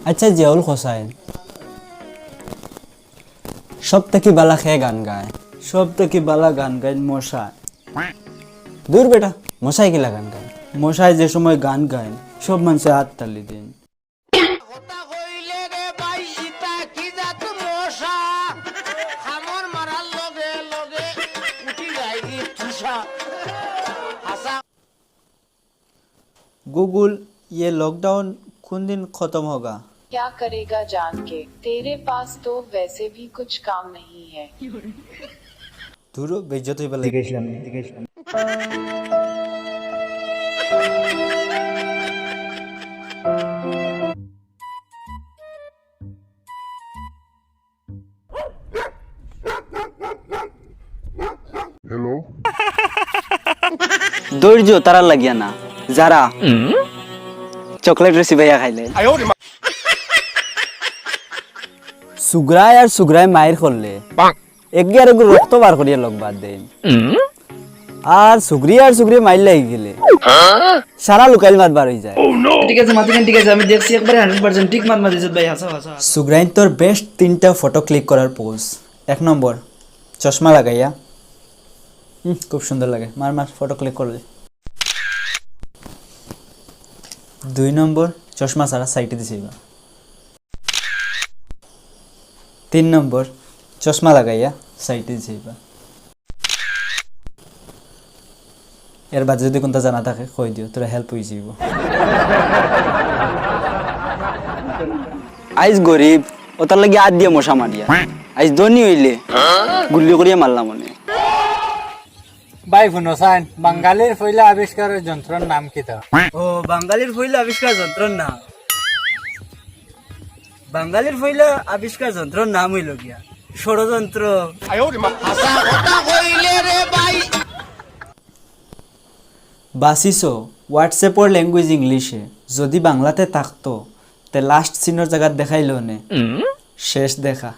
আচ্ছা জিয়াউল হোসাইন, সব থেকে বালা খেয়ে গান গায়? সব থেকে বালা গান গায় মশাই। দূর বেটা, মশাই কিলা গান গায়? মশাই যে সময় গান গায় সব মানুষে হাত তালি দেন। गूगल ये लॉकडाउन कौन दिन खत्म होगा? क्या करेगा जान के, तेरे पास तो वैसे भी कुछ काम नहीं है। ধুরো বেজ্জত হইবা লাগে। ধৈর্য তারা লাগিয়া না, যারা চকলেট রেসি ভাইয়া খাইলে। সুগ্রায় আর সুগ্রায় মায়ের করলে এগে আর রক্ত বার করিয়া লগ বাদ দেন, আর সুগ্রি আর সুগ্রি মাইল লাগি গেলে সারা লুকাইল মাত বার হয়ে যায়। ঠিক আছে মাতিকেন, ঠিক আছে, আমি দেখছি একবারে 100% ঠিক মাত মাতিছ ভাই, হাসা হাসা। সুগ্রাইন তোর বেস্ট 3টা ফটো ক্লিক করার পোজ। 1 নম্বর চশমা লাগাইয়া, খুব সুন্দর লাগে, মার মার ফটো ক্লিক করলে। 2 নম্বর চশমা ছাড়া সাইটে দিছে। 3 নম্বর চশমা লাগাইয়া সাইটে দিছে। এর বাদ যদি কোনটা জানা থাকে কই দিও, তোরা হেল্প হয়ে যাইব। আইজ গরিব ও তার লাগি হাত দিয়ে মশা মারিয়া, আইজ ধনী হইলে গুল্লি করিয়া মারলাম মনে। ভাই ফুনসাইন, বাঙালির পয়লা আবিষ্কারের যন্ত্রের নাম কি? ও বাঙালির পয়লা আবিষ্কার যন্ত্রের নাম, বাঙালির পয়লা আবিষ্কার যন্ত্রের নাম হইল গিয়া ষড়যন্ত্র। বাসিসো হোয়াটসঅ্যাপর ল্যাঙ্গুয়েজ ইংলিশে যদি বাংলাতে থাকতো তে লাস্ট সিনের জায়গা দেখাইল নে শেষ দেখা।